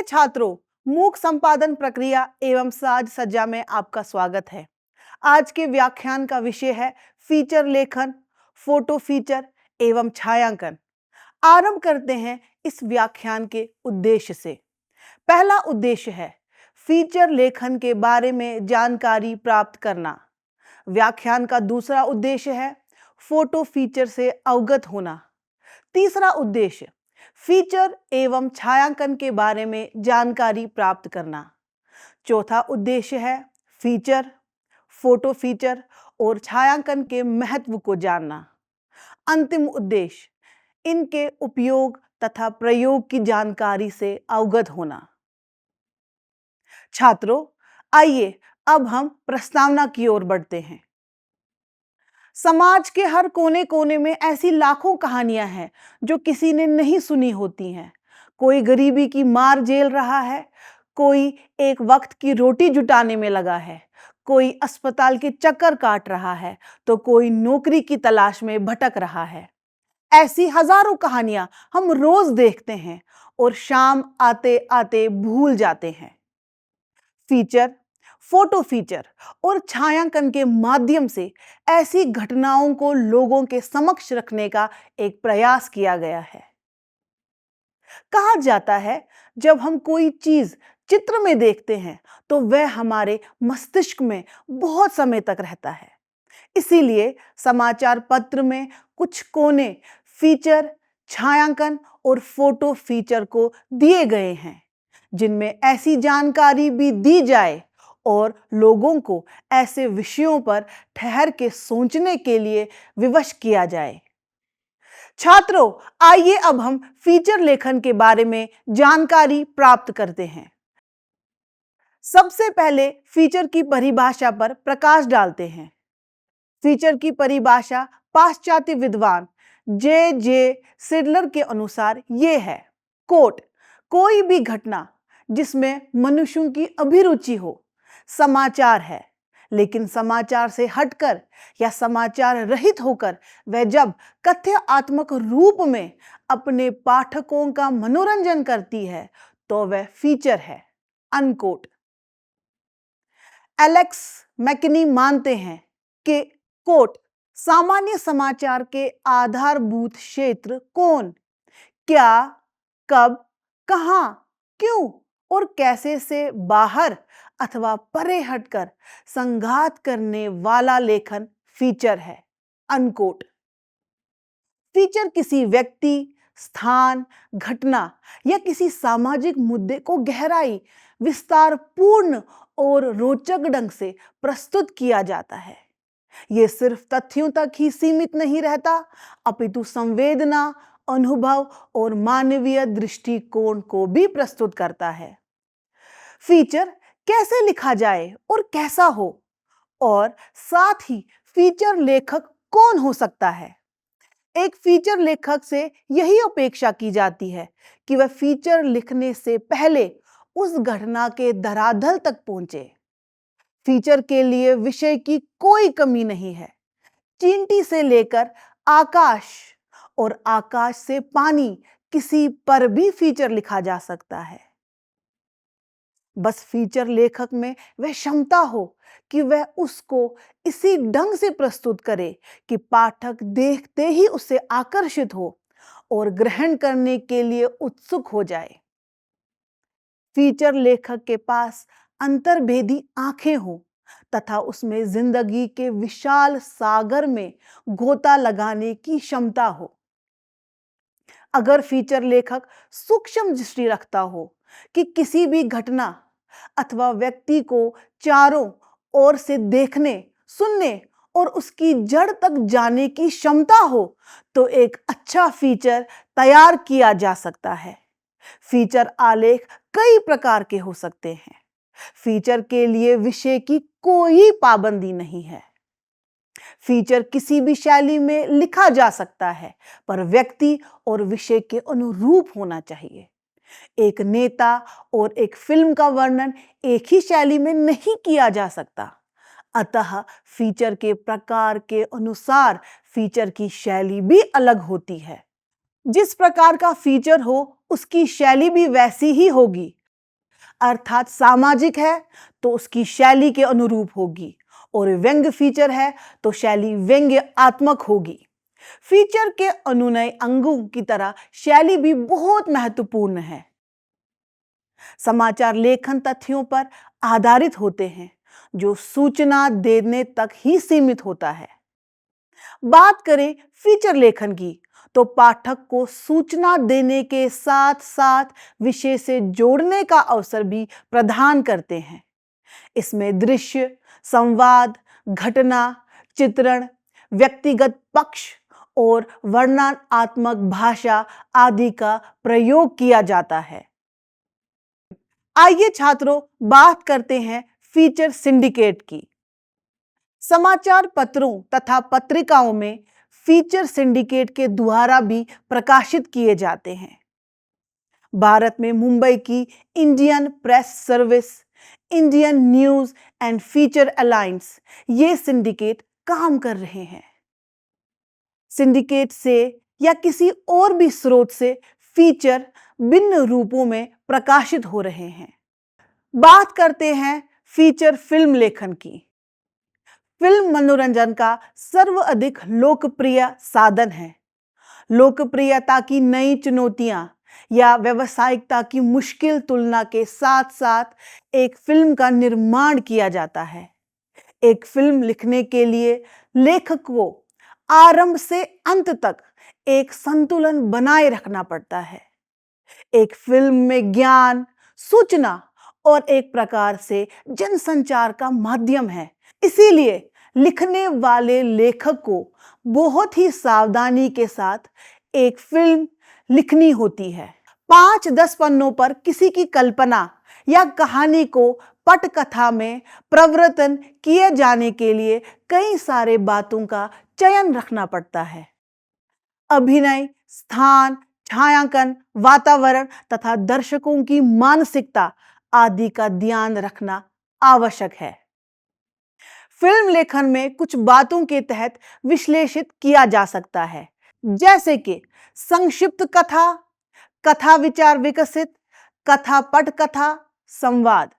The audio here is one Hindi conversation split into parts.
छात्रों, मूक संपादन प्रक्रिया एवं साज सज्जा में आपका स्वागत है। आज के व्याख्यान का विषय है फीचर लेखन, फोटो फीचर एवं छायांकन। आरंभ करते हैं इस व्याख्यान के उद्देश्य से। पहला उद्देश्य है फीचर लेखन के बारे में जानकारी प्राप्त करना। व्याख्यान का दूसरा उद्देश्य है फोटो फीचर से अवगत होना। तीसरा उद्देश्य फीचर एवं छायांकन के बारे में जानकारी प्राप्त करना। चौथा उद्देश्य है फीचर, फोटो फीचर और छायांकन के महत्व को जानना। अंतिम उद्देश्य इनके उपयोग तथा प्रयोग की जानकारी से अवगत होना। छात्रों, आइए अब हम प्रस्तावना की ओर बढ़ते हैं। समाज के हर कोने कोने में ऐसी लाखों कहानियां हैं जो किसी ने नहीं सुनी होती हैं। कोई गरीबी की मार झेल रहा है, कोई एक वक्त की रोटी जुटाने में लगा है, कोई अस्पताल के चक्कर काट रहा है, तो कोई नौकरी की तलाश में भटक रहा है। ऐसी हजारों कहानियां हम रोज देखते हैं और शाम आते आते भूल जाते हैं। फीचर, फोटो फीचर और छायांकन के माध्यम से ऐसी घटनाओं को लोगों के समक्ष रखने का एक प्रयास किया गया है। कहा जाता है, जब हम कोई चीज चित्र में देखते हैं तो वह हमारे मस्तिष्क में बहुत समय तक रहता है। इसीलिए समाचार पत्र में कुछ कोने फीचर, छायांकन और फोटो फीचर को दिए गए हैं, जिनमें ऐसी जानकारी भी दी जाए और लोगों को ऐसे विषयों पर ठहर के सोचने के लिए विवश किया जाए। छात्रों, आइए अब हम फीचर लेखन के बारे में जानकारी प्राप्त करते हैं। सबसे पहले फीचर की परिभाषा पर प्रकाश डालते हैं। फीचर की परिभाषा पाश्चात्य विद्वान जे सिडलर के अनुसार यह है, कोट, कोई भी घटना जिसमें मनुष्यों की अभिरुचि हो। समाचार है, लेकिन समाचार से हटकर या समाचार रहित होकर वह जब कथ्यात्मक रूप में अपने पाठकों का मनोरंजन करती है तो वह फीचर है। अनकोट। एलेक्स मैकनी मानते हैं कि कोट, सामान्य समाचार के आधारभूत क्षेत्र कौन, क्या, कब, कहां, क्यों और कैसे से बाहर अथवा परे हटकर संघात करने वाला लेखन फीचर है। अनकोट। फीचर किसी व्यक्ति, स्थान, घटना या किसी सामाजिक मुद्दे को गहराई, विस्तारपूर्ण और रोचक ढंग से प्रस्तुत किया जाता है। यह सिर्फ तथ्यों तक ही सीमित नहीं रहता, अपितु संवेदना, अनुभव और मानवीय दृष्टिकोण को भी प्रस्तुत करता है। फीचर कैसे लिखा जाए और कैसा हो, और साथ ही फीचर लेखक कौन हो सकता है। एक फीचर लेखक से यही अपेक्षा की जाती है कि वह फीचर लिखने से पहले उस घटना के धरातल तक पहुंचे। फीचर के लिए विषय की कोई कमी नहीं है। चींटी से लेकर आकाश और आकाश से पानी, किसी पर भी फीचर लिखा जा सकता है। बस फीचर लेखक में वह क्षमता हो कि वह उसको इसी ढंग से प्रस्तुत करे कि पाठक देखते ही उससे आकर्षित हो और ग्रहण करने के लिए उत्सुक हो जाए। फीचर लेखक के पास अंतर्भेदी आंखें हो तथा उसमें जिंदगी के विशाल सागर में गोता लगाने की क्षमता हो। अगर फीचर लेखक सूक्ष्म दृष्टि रखता हो कि किसी भी घटना अथवा व्यक्ति को चारों ओर से देखने, सुनने और उसकी जड़ तक जाने की क्षमता हो, तो एक अच्छा फीचर तैयार किया जा सकता है। फीचर आलेख कई प्रकार के हो सकते हैं। फीचर के लिए विषय की कोई पाबंदी नहीं है। फीचर किसी भी शैली में लिखा जा सकता है, पर व्यक्ति और विषय के अनुरूप होना चाहिए। एक नेता और एक फिल्म का वर्णन एक ही शैली में नहीं किया जा सकता। अतः फीचर के प्रकार के अनुसार फीचर की शैली भी अलग होती है। जिस प्रकार का फीचर हो, उसकी शैली भी वैसी ही होगी। अर्थात सामाजिक है तो उसकी शैली के अनुरूप होगी, और व्यंग्य फीचर है तो शैली व्यंग्यात्मक होगी। फीचर के अनुनय अंगों की तरह शैली भी बहुत महत्वपूर्ण है। समाचार लेखन तथ्यों पर आधारित होते हैं जो सूचना देने तक ही सीमित होता है। बात करें फीचर लेखन की तो पाठक को सूचना देने के साथ साथ विषय से जोड़ने का अवसर भी प्रदान करते हैं। इसमें दृश्य, संवाद, घटना, चित्रण, व्यक्तिगत पक्ष और वर्णनात्मक भाषा आदि का प्रयोग किया जाता है। आइए छात्रों, बात करते हैं फीचर सिंडिकेट की। समाचार पत्रों तथा पत्रिकाओं में फीचर सिंडिकेट के द्वारा भी प्रकाशित किए जाते हैं। भारत में मुंबई की Indian press service, Indian news and feature alliance, ये सिंडिकेट काम कर रहे हैं। सिंडिकेट से या किसी और भी स्रोत से फीचर भिन्न रूपों में प्रकाशित हो रहे हैं। बात करते हैं फीचर फिल्म लेखन की। फिल्म मनोरंजन का सर्वाधिक लोकप्रिय साधन है। लोकप्रियता की नई चुनौतियां या व्यावसायिकता की मुश्किल तुलना के साथ साथ एक फिल्म का निर्माण किया जाता है। एक फिल्म लिखने के लिए लेखक को आरंभ से अंत तक एक संतुलन बनाए रखना पड़ता है। एक फिल्म में ज्ञान, सूचना और एक प्रकार से जनसंचार का माध्यम है। इसीलिए लिखने वाले लेखक को बहुत ही सावधानी के साथ एक फिल्म लिखनी होती है। 5-10 पन्नों पर किसी की कल्पना या कहानी को पटकथा में प्रवर्तन किए जाने के लिए कई सारे बातों का चयन रखना पड़ता है। अभिनय, स्थान, छायांकन, वातावरण तथा दर्शकों की मानसिकता आदि का ध्यान रखना आवश्यक है। फिल्म लेखन में कुछ बातों के तहत विश्लेषित किया जा सकता है, जैसे कि संक्षिप्त कथा, कथा विचार विकसित, कथा पटकथा, संवाद।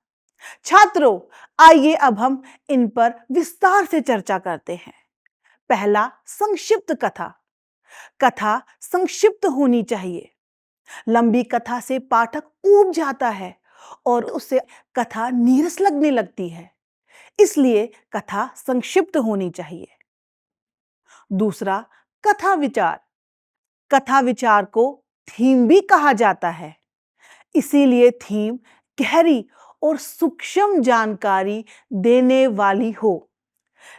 छात्रों, आइए अब हम इन पर विस्तार से चर्चा करते हैं। पहला, संक्षिप्त कथा। कथा संक्षिप्त होनी चाहिए। लंबी कथा से पाठक ऊब जाता है और उसे कथा नीरस लगने लगती है, इसलिए कथा संक्षिप्त होनी चाहिए। दूसरा, कथा विचार। कथा विचार को थीम भी कहा जाता है, इसीलिए थीम गहरी और सूक्ष्म जानकारी देने वाली हो।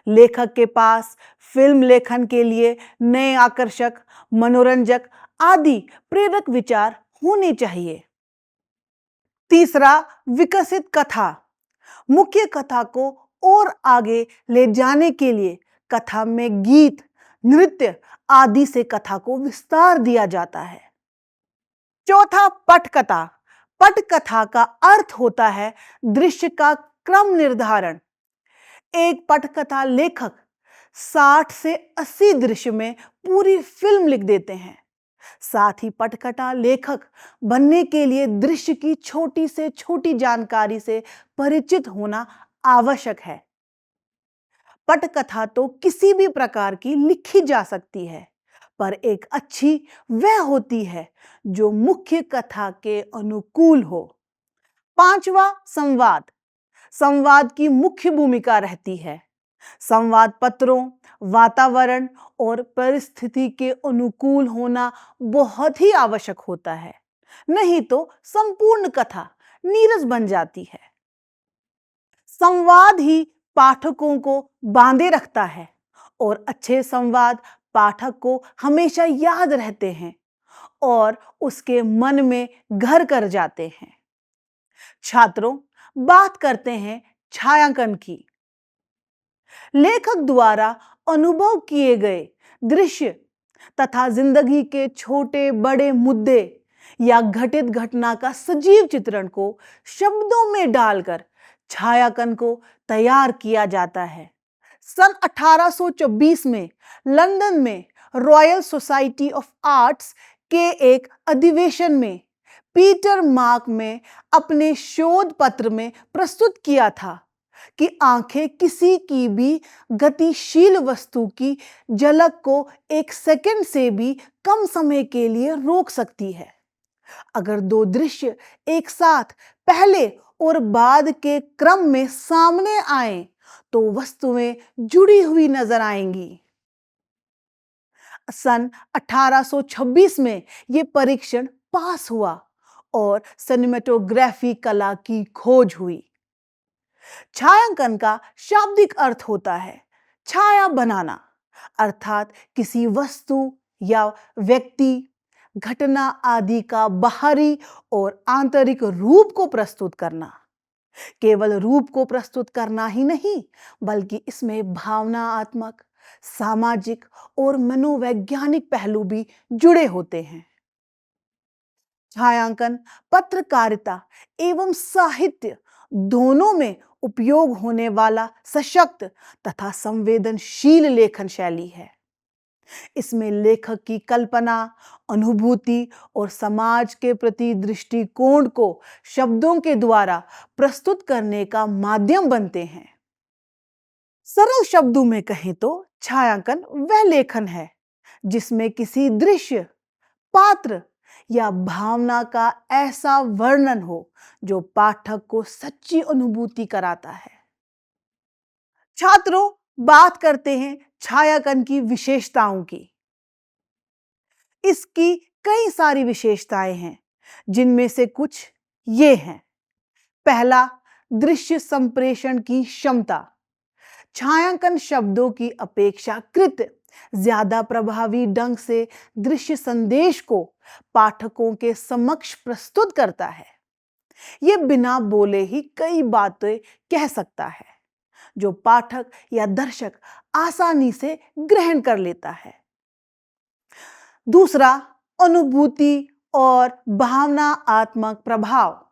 लेखक के पास फिल्म लेखन के लिए नए आकर्षक, मनोरंजक आदि प्रेरक विचार होने चाहिए। तीसरा, विकसित कथा। मुख्य कथा को और आगे ले जाने के लिए कथा में गीत, नृत्य आदि से कथा को विस्तार दिया जाता है। चौथा, पटकथा। पटकथा का अर्थ होता है दृश्य का क्रम निर्धारण। एक पटकथा लेखक 60 से 80 दृश्य में पूरी फिल्म लिख देते हैं। साथ ही पटकथा लेखक बनने के लिए दृश्य की छोटी से छोटी जानकारी से परिचित होना आवश्यक है। पटकथा तो किसी भी प्रकार की लिखी जा सकती है, पर एक अच्छी वह होती है जो मुख्य कथा के अनुकूल हो। पांचवा, संवाद। संवाद की मुख्य भूमिका रहती है। संवाद पत्रों, वातावरण और परिस्थिति के अनुकूल होना बहुत ही आवश्यक होता है, नहीं तो संपूर्ण कथा नीरस बन जाती है। संवाद ही पाठकों को बांधे रखता है और अच्छे संवाद पाठक को हमेशा याद रहते हैं और उसके मन में घर कर जाते हैं। छात्रों, बात करते हैं छायांकन की। लेखक द्वारा अनुभव किए गए दृश्य तथा जिंदगी के छोटे बड़े मुद्दे या घटित घटना का सजीव चित्रण को शब्दों में डालकर छायांकन को तैयार किया जाता है। सन 1824 में लंदन में रॉयल सोसाइटी ऑफ आर्ट्स के एक अधिवेशन में पीटर मार्क में अपने शोध पत्र में प्रस्तुत किया था कि आंखें किसी की भी गतिशील वस्तु की झलक को एक सेकंड से भी कम समय के लिए रोक सकती है। अगर दो दृश्य एक साथ पहले और बाद के क्रम में सामने आए तो वस्तुएं जुड़ी हुई नजर आएंगी। सन 1826 में यह परीक्षण पास हुआ और सिनेमेटोग्राफी कला की खोज हुई। छायांकन का शाब्दिक अर्थ होता है छाया बनाना, अर्थात किसी वस्तु या व्यक्ति, घटना आदि का बाहरी और आंतरिक रूप को प्रस्तुत करना। केवल रूप को प्रस्तुत करना ही नहीं, बल्कि इसमें भावनात्मक, सामाजिक और मनोवैज्ञानिक पहलू भी जुड़े होते हैं। छायांकन पत्रकारिता एवं साहित्य दोनों में उपयोग होने वाला सशक्त तथा संवेदनशील लेखन शैली है। इसमें लेखक की कल्पना, अनुभूति और समाज के प्रति दृष्टिकोण को शब्दों के द्वारा प्रस्तुत करने का माध्यम बनते हैं। सरल शब्दों में कहें तो छायांकन वह लेखन है जिसमें किसी दृश्य, पात्र या भावना का ऐसा वर्णन हो जो पाठक को सच्ची अनुभूति कराता है। छात्रों, बात करते हैं छायांकन की विशेषताओं की। इसकी कई सारी विशेषताएं हैं, जिनमें से कुछ ये हैं। पहला, दृश्य संप्रेषण की क्षमता। छायांकन शब्दों की अपेक्षाकृत ज्यादा प्रभावी ढंग से दृश्य संदेश को पाठकों के समक्ष प्रस्तुत करता है। यह बिना बोले ही कई बातें कह सकता है जो पाठक या दर्शक आसानी से ग्रहण कर लेता है। दूसरा, अनुभूति और भावनात्मक प्रभाव।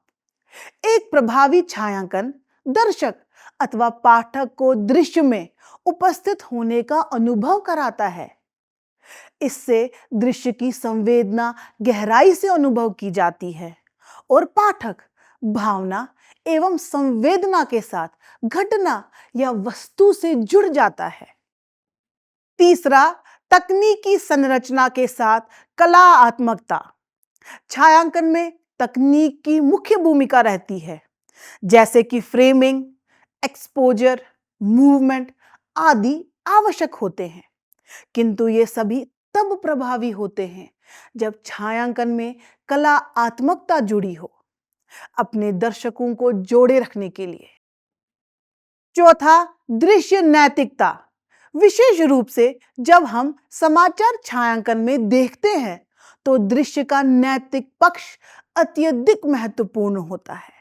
एक प्रभावी छायांकन दर्शक अथवा पाठक को दृश्य में उपस्थित होने का अनुभव कराता है। इससे दृश्य की संवेदना गहराई से अनुभव की जाती है और पाठक भावना एवं संवेदना के साथ घटना या वस्तु से जुड़ जाता है। तीसरा, तकनीकी संरचना के साथ कलात्मकता। छायांकन में तकनीक की मुख्य भूमिका रहती है, जैसे कि फ्रेमिंग, एक्सपोजर, मूवमेंट आदि आवश्यक होते हैं, किंतु ये सभी तब प्रभावी होते हैं जब छायांकन में कलात्मकता जुड़ी हो, अपने दर्शकों को जोड़े रखने के लिए। चौथा, दृश्य नैतिकता। विशेष रूप से जब हम समाचार छायांकन में देखते हैं तो दृश्य का नैतिक पक्ष अत्यधिक महत्वपूर्ण होता है।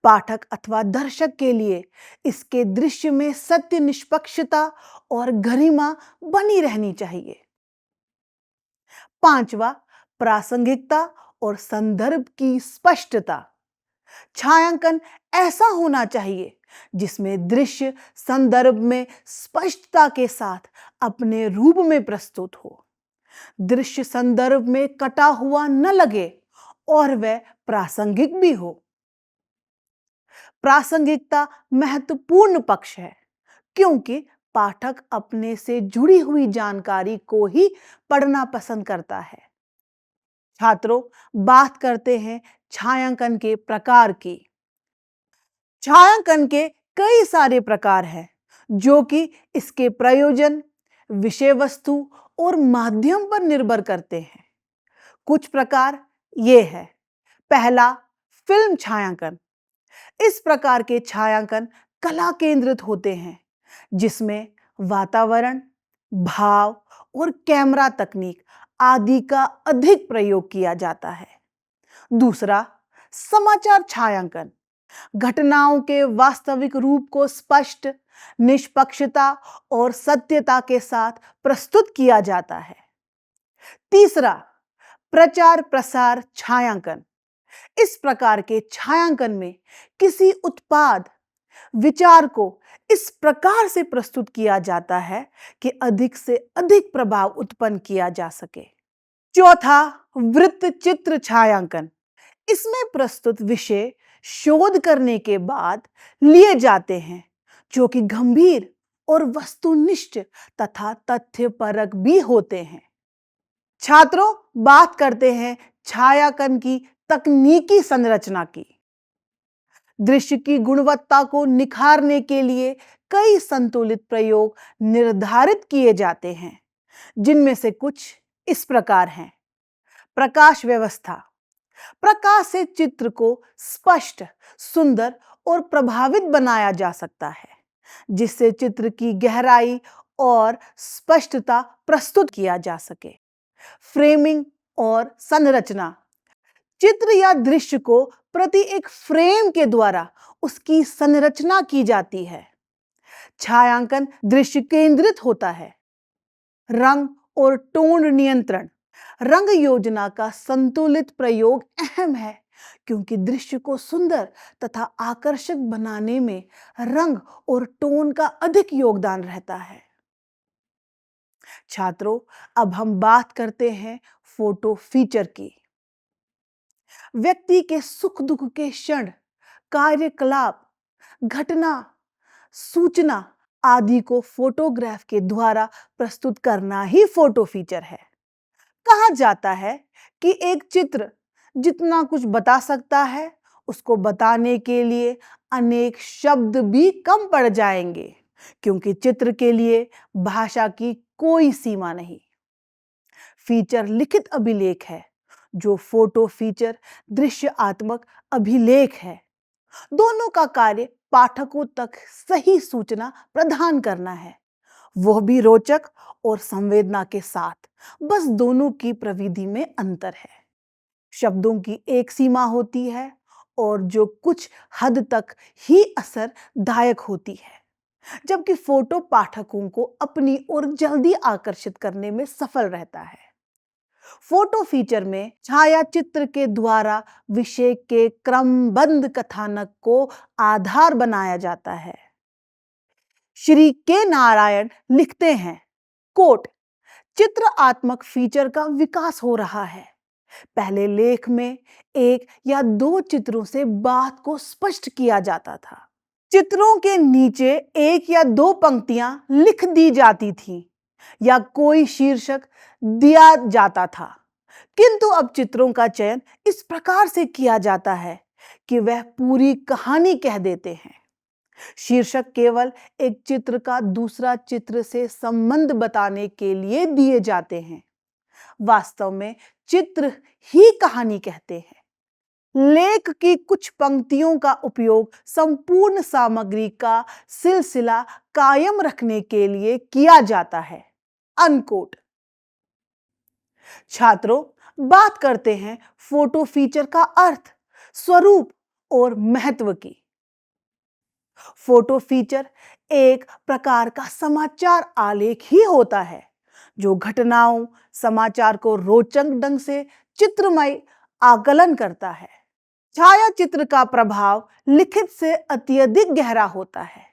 पाठक अथवा दर्शक के लिए इसके दृश्य में सत्य, निष्पक्षता और गरिमा बनी रहनी चाहिए। पांचवा, प्रासंगिकता और संदर्भ की स्पष्टता। छायांकन ऐसा होना चाहिए जिसमें दृश्य संदर्भ में स्पष्टता के साथ अपने रूप में प्रस्तुत हो। दृश्य संदर्भ में कटा हुआ न लगे और वह प्रासंगिक भी हो। प्रासंगिकता महत्वपूर्ण पक्ष है, क्योंकि पाठक अपने से जुड़ी हुई जानकारी को ही पढ़ना पसंद करता है। छात्रों, बात करते हैं छायांकन के प्रकार की। छायांकन के कई सारे प्रकार हैं, जो कि इसके प्रयोजन, विषय वस्तु और माध्यम पर निर्भर करते हैं। कुछ प्रकार ये है। पहला, फिल्म छायांकन। इस प्रकार के छायांकन कला केंद्रित होते हैं, जिसमें वातावरण, भाव और कैमरा तकनीक आदि का अधिक प्रयोग किया जाता है। दूसरा, समाचार छायांकन। घटनाओं के वास्तविक रूप को स्पष्ट, निष्पक्षता और सत्यता के साथ प्रस्तुत किया जाता है। तीसरा, प्रचार प्रसार छायांकन। इस प्रकार के छायांकन में किसी उत्पाद, विचार को इस प्रकार से प्रस्तुत किया जाता है कि अधिक से अधिक प्रभाव उत्पन्न किया जा सके। चौथा, वृत्त चित्र छायांकन। इसमें प्रस्तुत विषय शोध करने के बाद लिए जाते हैं, जो कि गंभीर और वस्तुनिष्ठ तथा तथ्यपरक भी होते हैं। छात्रों, बात करते हैं छायांकन की तकनीकी संरचना की। दृश्य की गुणवत्ता को निखारने के लिए कई संतुलित प्रयोग निर्धारित किए जाते हैं, जिनमें से कुछ इस प्रकार हैं। प्रकाश व्यवस्था। प्रकाश से चित्र को स्पष्ट, सुंदर और प्रभावित बनाया जा सकता है, जिससे चित्र की गहराई और स्पष्टता प्रस्तुत किया जा सके। फ्रेमिंग और संरचना। चित्र या दृश्य को प्रति एक फ्रेम के द्वारा उसकी संरचना की जाती है। छायांकन दृश्य केंद्रित होता है। रंग और टोन नियंत्रण। रंग योजना का संतुलित प्रयोग अहम है, क्योंकि दृश्य को सुंदर तथा आकर्षक बनाने में रंग और टोन का अधिक योगदान रहता है। छात्रों, अब हम बात करते हैं फोटो फीचर की। व्यक्ति के सुख दुख के क्षण, कार्यकलाप, घटना, सूचना आदि को फोटोग्राफ के द्वारा प्रस्तुत करना ही फोटो फीचर है। कहा जाता है कि एक चित्र जितना कुछ बता सकता है, उसको बताने के लिए अनेक शब्द भी कम पड़ जाएंगे, क्योंकि चित्र के लिए भाषा की कोई सीमा नहीं। फीचर लिखित अभिलेख है, जो फोटो फीचर दृश्यात्मक अभिलेख है। दोनों का कार्य पाठकों तक सही सूचना प्रदान करना है, वह भी रोचक और संवेदना के साथ। बस दोनों की प्रविधि में अंतर है। शब्दों की एक सीमा होती है और जो कुछ हद तक ही असरदायक होती है, जबकि फोटो पाठकों को अपनी ओर जल्दी आकर्षित करने में सफल रहता है। फोटो फीचर में छायाचित्र के द्वारा विषय के क्रमबद्ध कथानक को आधार बनाया जाता है। श्री के नारायण लिखते हैं, कोट, चित्रात्मक फीचर का विकास हो रहा है। पहले लेख में एक या दो चित्रों से बात को स्पष्ट किया जाता था। चित्रों के नीचे एक या दो पंक्तियां लिख दी जाती थीं या कोई शीर्षक दिया जाता था, किंतु अब चित्रों का चयन इस प्रकार से किया जाता है कि वह पूरी कहानी कह देते हैं। शीर्षक केवल एक चित्र का दूसरा चित्र से संबंध बताने के लिए दिए जाते हैं। वास्तव में चित्र ही कहानी कहते हैं। लेख की कुछ पंक्तियों का उपयोग संपूर्ण सामग्री का सिलसिला कायम रखने के लिए किया जाता है। अनकोट। छात्रों, बात करते हैं फोटो फीचर का अर्थ, स्वरूप और महत्व की। फोटो फीचर एक प्रकार का समाचार आलेख ही होता है, जो घटनाओं, समाचार को रोचक ढंग से चित्रमय आकलन करता है। छायाचित्र का प्रभाव लिखित से अत्यधिक गहरा होता है।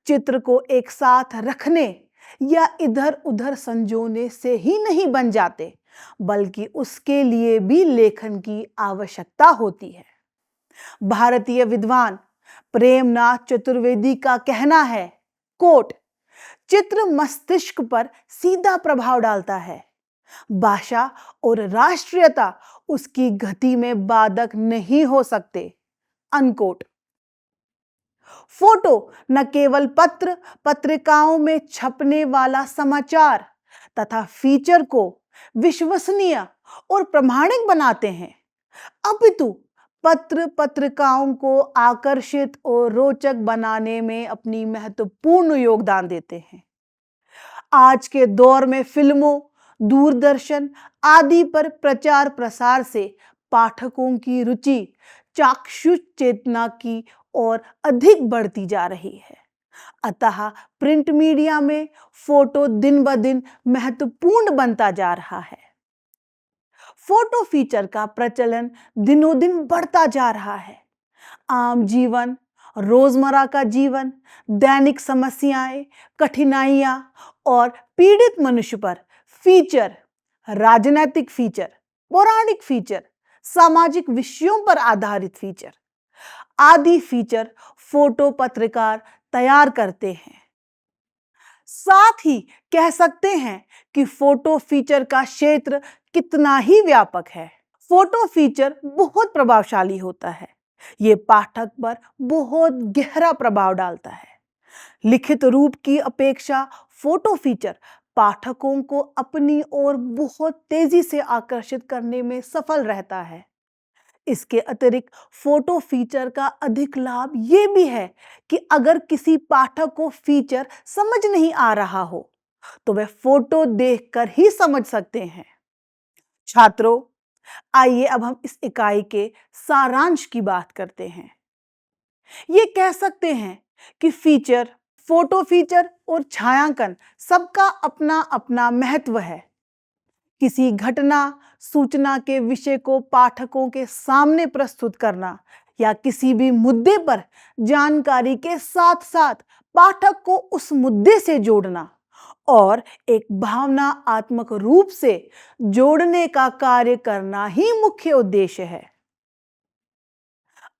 चित्र को एक साथ रखने या इधर उधर संजोने से ही नहीं बन जाते, बल्कि उसके लिए भी लेखन की आवश्यकता होती है। भारतीय विद्वान प्रेमनाथ चतुर्वेदी का कहना है, कोट, चित्र मस्तिष्क पर सीधा प्रभाव डालता है। भाषा और राष्ट्रीयता उसकी गति में बाधक नहीं हो सकते। अनकोट। फोटो न केवल पत्र पत्रिकाओं में छपने वाला समाचार तथा फीचर को विश्वसनीय और प्रामाणिक बनाते हैं, अपितु पत्र पत्रिकाओं को आकर्षित और रोचक बनाने में अपनी महत्वपूर्ण योगदान देते हैं। आज के दौर में फिल्मों, दूरदर्शन आदि पर प्रचार प्रसार से पाठकों की रुचि चाक्षुष चेतना की ओर अधिक बढ़ती जा रही है। अतः प्रिंट मीडिया में फोटो दिन ब दिन महत्वपूर्ण बनता जा रहा है। फोटो फीचर का प्रचलन दिनों दिन बढ़ता जा रहा है। आम जीवन, रोजमर्रा का जीवन, दैनिक समस्याएं, कठिनाइयां और पीड़ित मनुष्य पर फीचर, राजनीतिक फीचर, पौराणिक फीचर, सामाजिक विषयों पर आधारित फीचर आदि फीचर फोटो पत्रकार तैयार करते हैं। साथ ही कह सकते हैं कि फोटो फीचर का क्षेत्र कितना ही व्यापक है। फोटो फीचर बहुत प्रभावशाली होता है। ये पाठक पर बहुत गहरा प्रभाव डालता है। लिखित रूप की अपेक्षा फोटो फीचर पाठकों को अपनी ओर बहुत तेजी से आकर्षित करने में सफल रहता है। इसके अतिरिक्त फोटो फीचर का अधिक लाभ ये भी है कि अगर किसी पाठक को फीचर समझ नहीं आ रहा हो तो वह फोटो देखकर ही समझ सकते हैं। छात्रों, आइए अब हम इस इकाई के सारांश की बात करते हैं। ये कह सकते हैं कि फीचर, फोटो फीचर और छायांकन सबका अपना अपना महत्व है। किसी घटना, सूचना के विषय को पाठकों के सामने प्रस्तुत करना या किसी भी मुद्दे पर जानकारी के साथ साथ पाठक को उस मुद्दे से जोड़ना और एक भावनात्मक रूप से जोड़ने का कार्य करना ही मुख्य उद्देश्य है।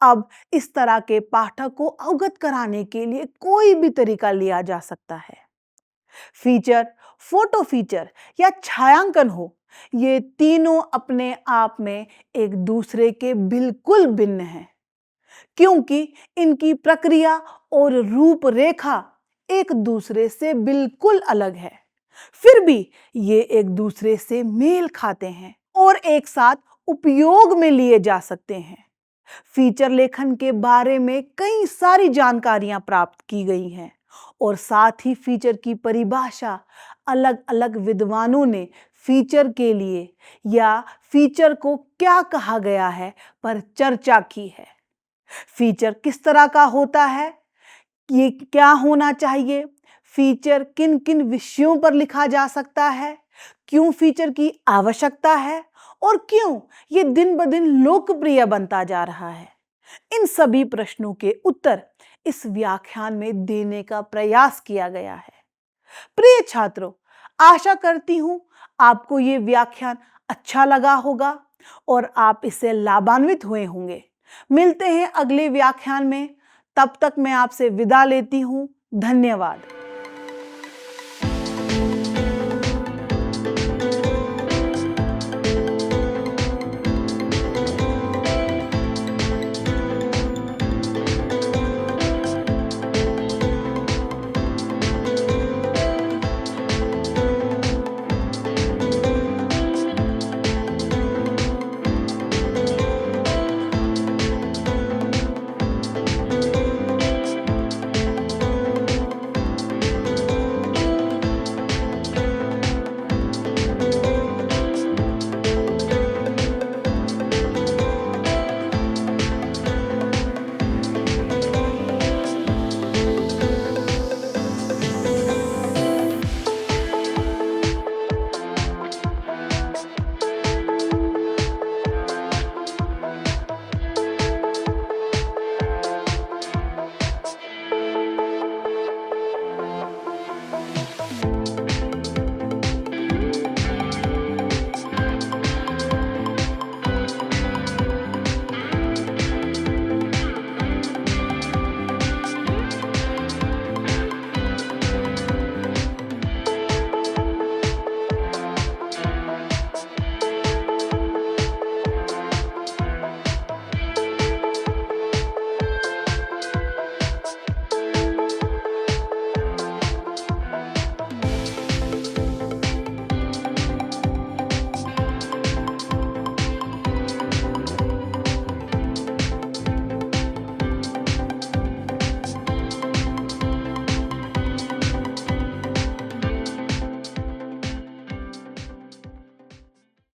अब इस तरह के पाठक को अवगत कराने के लिए कोई भी तरीका लिया जा सकता है। फीचर, फोटो फीचर या छायांकन हो, ये तीनों अपने आप में एक दूसरे के बिल्कुल भिन्न हैं, क्योंकि इनकी प्रक्रिया और रूपरेखा एक दूसरे से बिल्कुल अलग है। फिर भी ये एक दूसरे से मेल खाते हैं और एक साथ उपयोग में लिए जा सकते हैं। फीचर लेखन के बारे में कई सारी जानकारियां प्राप्त की गई हैं और साथ ही फीचर की परिभाषा अलग-अलग विद्वानों ने फीचर के लिए या फीचर को क्या कहा गया है पर चर्चा की है। फीचर किस तरह का होता है, ये क्या होना चाहिए, फीचर किन किन विषयों पर लिखा जा सकता है, क्यों फीचर की आवश्यकता है और क्यों ये दिन ब दिन लोकप्रिय बनता जा रहा है, इन सभी प्रश्नों के उत्तर इस व्याख्यान में देने का प्रयास किया गया है। प्रिय छात्रों, आशा करती हूं आपको ये व्याख्यान अच्छा लगा होगा और आप इससे लाभान्वित हुए होंगे। मिलते हैं अगले व्याख्यान में, तब तक मैं आपसे विदा लेती हूं। धन्यवाद।